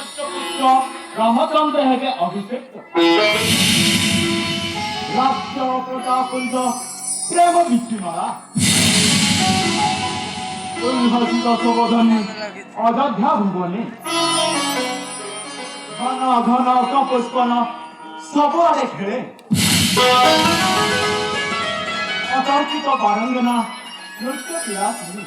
জ্যেষ্ঠ পুত্র রামচন্দ্র হেবে অভিষিক্ত। রাজ্য প্রজাকুঞ্জ প্রেম বিচ্ছিন্নরা উল্লসিত শোভধনী অযোধ্যা ভুবনে ঘন ঘন কপুষ্পন ସବୁଆଡ଼େ ଖେଳେ ଅତର୍କିତ ବାରଙ୍ଗନା ନୃତ୍ୟ କ୍ରୀଡ଼ା ଶୁଣି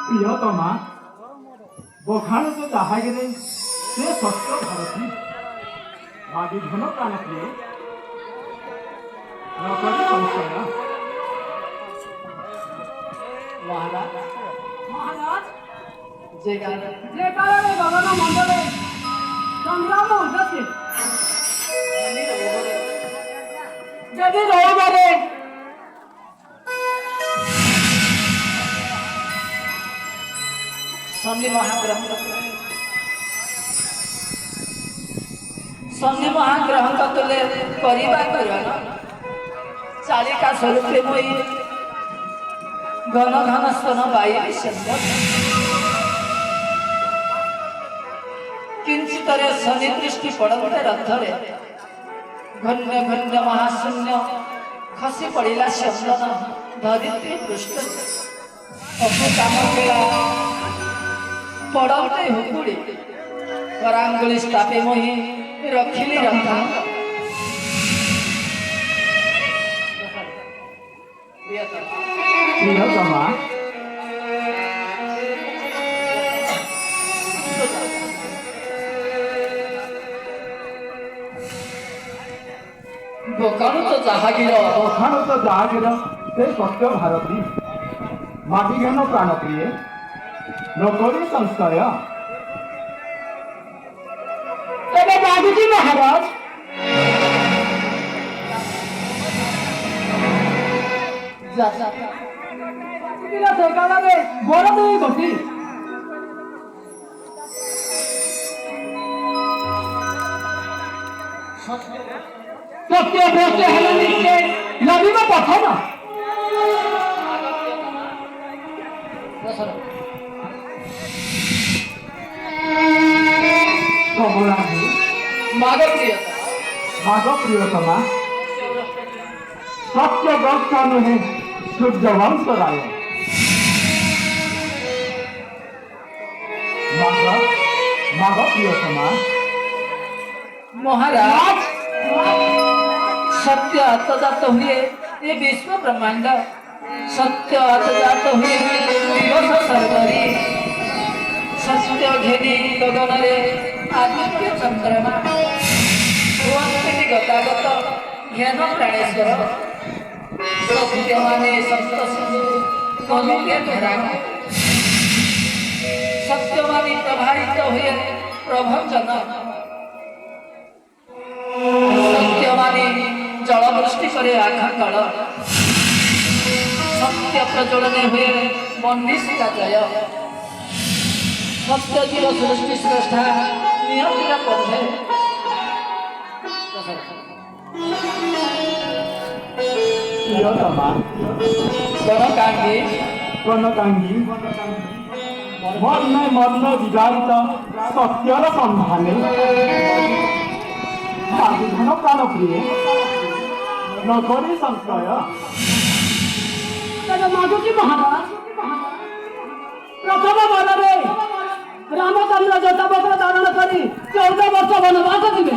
ପ୍ରିୟତମା ବଖାଣକୁ ତାହାଗରେ ସେ ସତ୍ୟ ଭାରତୀ ବାଗି ଧନ ପ୍ରାଣ ପ୍ରିୟ ନକରି ସଂଶୟ ମହାରାଜ মহারাজ যে কারণে যে কারণে গগন মণ্ডলে সংগ্রাম উঠেছে যদি রবিবারে शनि महाग्रह तुले करवा किरण चालिका स्वरूप मुई घन घन स्तन वायु किंचितरे शनि दृष्टि पड़ते रथरे घन्य घन्य महाशून्य खसी पड़ा चंदन धरित्री पृष्ठ अपु काम केला पड़ते हुकुड़ी करांगुली स्थापे मोही रखिली रथा प्रियतमा दोकान तो जाहागीर से सत्य भारती माटिघन प्राण प्रिय नकरी संशय तबे बाबूजी महाराज बड़ दुई घटी सत्य भ्रष्ट हेले निश्चय लभिब पथन कमलानी माघ प्रियतमा सत्य भ्रष्ट नुहे सूर्यवंश राय माघ प्रियतमा महाराज सत्य आत्मजात हुए ये विश्व ब्रह्मांड सत्य आत्मजात हुए दिवस सर्वरी सत्य घेनी गगन रे आदित्य चंद्रमा गतागत ज्ञान प्राणेश्वर सत्य माने सप्त सिंधु कलुगे घेरांग सत्य माने प्रभावित हुए प्रभंजन सत्य माने जल वृष्टि करे आखंडल सत्य प्रज्वलने हुए मनीषिका जय सत्य जीव सृष्टि श्रेष्ठा नियंत्रण पथे प्रियतमा कनकांगी मर्म विदारित सत्यर संधाने साधुधन प्राण प्रिय नकरी संशय तबे बाबूजी महाराज प्रथम बलरे रामचंद्र जटावक्र धारण करी 14 वर्ष वनवास जीवे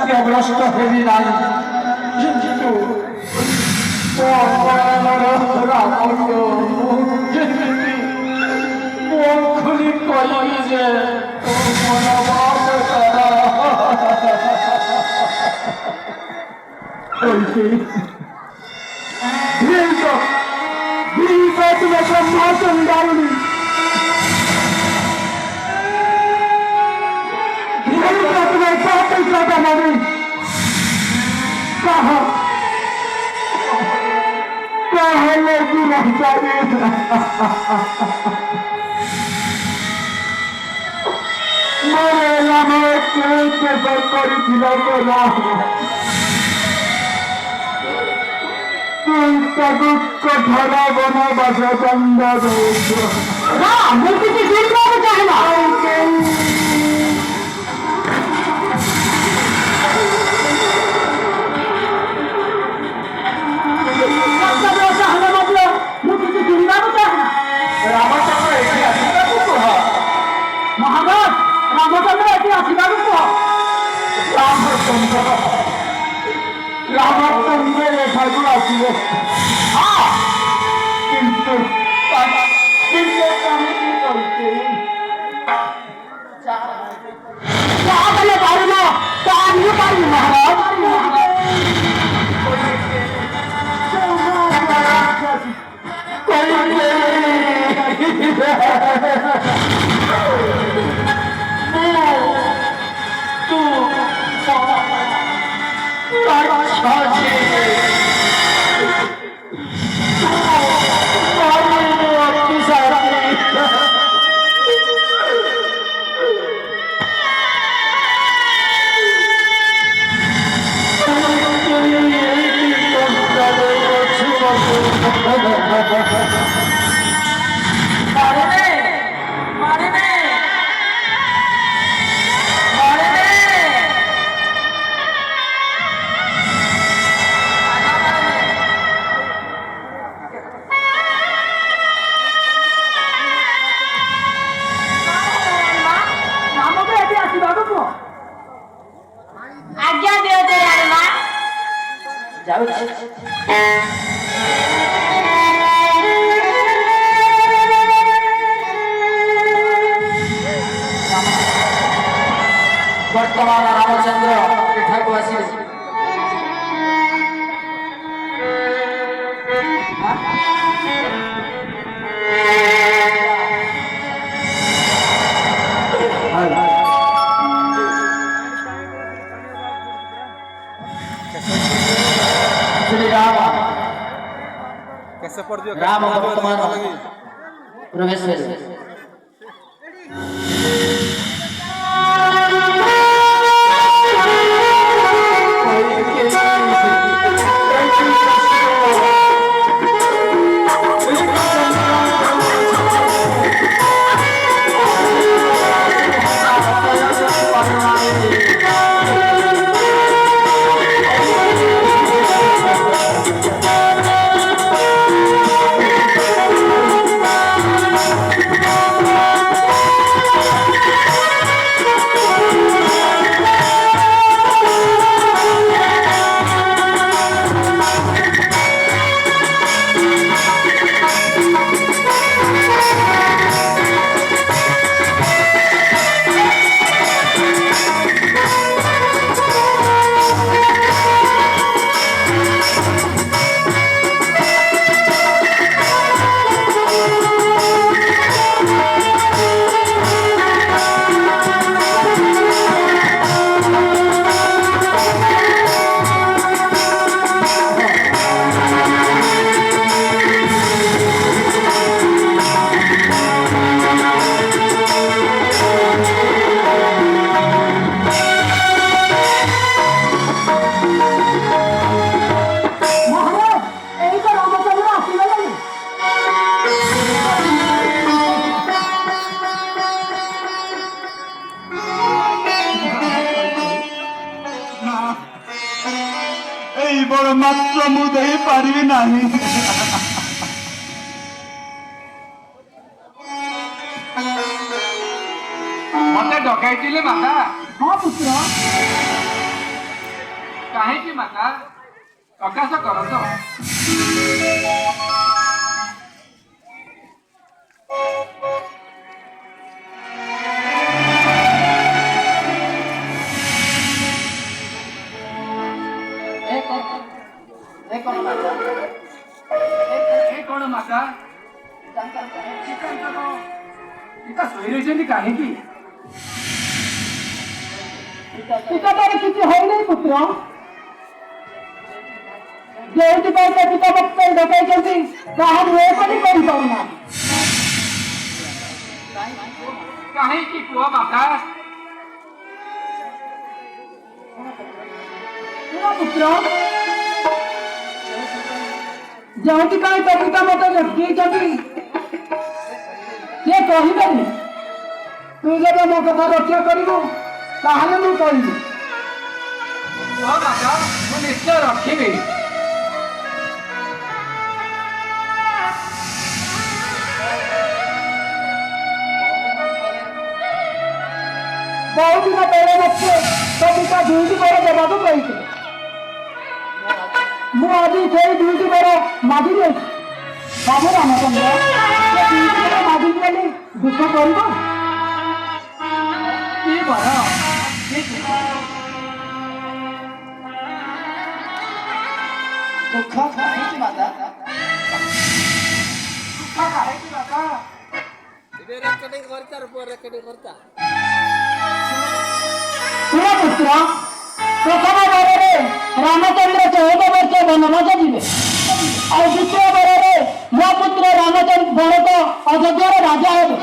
सत्यभ्रष्ट हेरी नाही किंतु খুলি কলি যে চন্দাউনি कहा लगी रहता मेरे नामे के करी दिला के ना तू कठरा बना बसा चंदा दो ना मुझे किसी दिन को चाहना महाराज रामचंद्र ऐसी आशीर्वाद को रामचंद्र रेखा को आशीर्वाद हाँ किंतु वर्तमान रामचंद्र एठाକୁ ଆସିଲେ श्री राम कैसे पढ़ दियो राम वर्तमान प्रवेश बड़ मात्र मु दे पारि नाही मते डकाइतिले माता हाँ पुत्र काहे की माता ପ୍ରକାଶ କରନ୍ତୁ। ଏ କଣ ମାତା? ଏ କଣ ମାତା? ପିତା ଶୋଇ ରହିଛନ୍ତି କାହିଁକି? ପିତାଟାର କିଛି ହୋଇନାହିଁ ପୁତ୍ର। ଯେଉଁଥିପାଇଁ ତ ପିତା ମତେ ଡକାଇଛନ୍ତି ତାହା ମୁଁ ଏପରି କରିପାରୁନାହିଁ। କାହିଁକି କୁହ ମାତା? ଶୁଣ ପୁତ୍ର, ଯେଉଁଥିପାଇଁ ତ ପିତା ମତେ ଡକାଇଛନ୍ତି ସେ କହିବେନି। ତୁ ଯେବେ ମୋ କଥା ରକ୍ଷା କରିବୁ ତାହେଲେ ମୁଁ କହିବି। କୁହ ମାତା, ମୁଁ ନିଶ୍ଚୟ ରଖିବି। ବହୁତ ଦିନ ତଳେ ମତେ ତ ପିତା ଦୁଇଟି ବର ଦେବାକୁ କହିଥିଲେ। ମୁଁ ଆଜି ସେଇ ଦୁଇଟି ବର ମାଗି ଦେଇଛି। ବାବୁ ରାମଚନ୍ଦ୍ର, ସେ ଦୁଇଟି ବର ମାଗିଲି ବୋଲି ଦୁଃଖ କରିବ? କି ବର? ଦୁଃଖ କାହିଁକି ମାତା? କାହିଁକି ମାତା? ଶୁଣ ପୁତ୍ର, ପ୍ରଥମ ବରରେ ରାମଚନ୍ଦ୍ର 14 ବର୍ଷ ବନବାସ ଯିବେ। ଆଉ ଦ୍ୱିତୀୟ ବରରେ ମୋ ପୁତ୍ର ରାମଚନ୍ଦ୍ର ଭରତ ଅଯୋଧ୍ୟାର ରାଜା ହେବେ।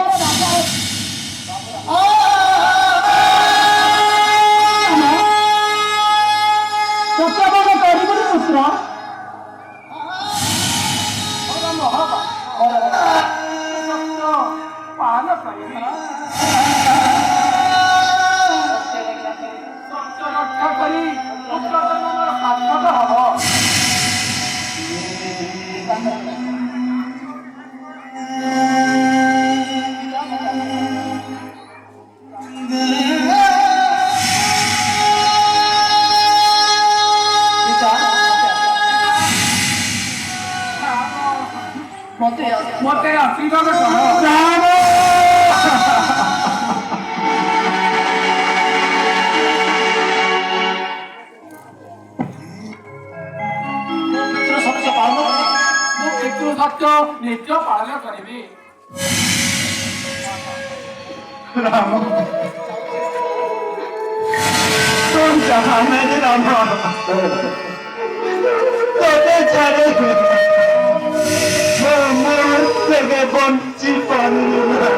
ସତ୍ୟବାନ କରିବୁନି ପୁତ୍ର। ପାଳନ କରିବି। ସତ୍ୟ ରକ୍ଷା କରି ପୁତ୍ରଜନ୍ମର ସାର୍ଥକ ହବ। ମତେ ଆଶୀର୍ବାଦ କର। ମୁଁ ପିତୃ ସତ୍ୟ ନିତ୍ୟ ପାଳନ କରିବି। राम तुम कहा मेरे राम তোকে ছাড়ে মোর থেকে বঞ্চি পারলু না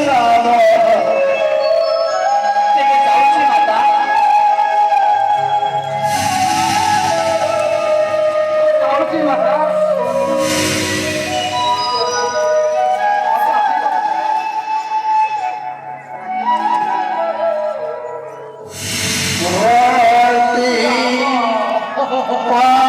রাম ତେବେ ଯାଉଛି ମାତା। ଯାଉଛି ମାତା। পার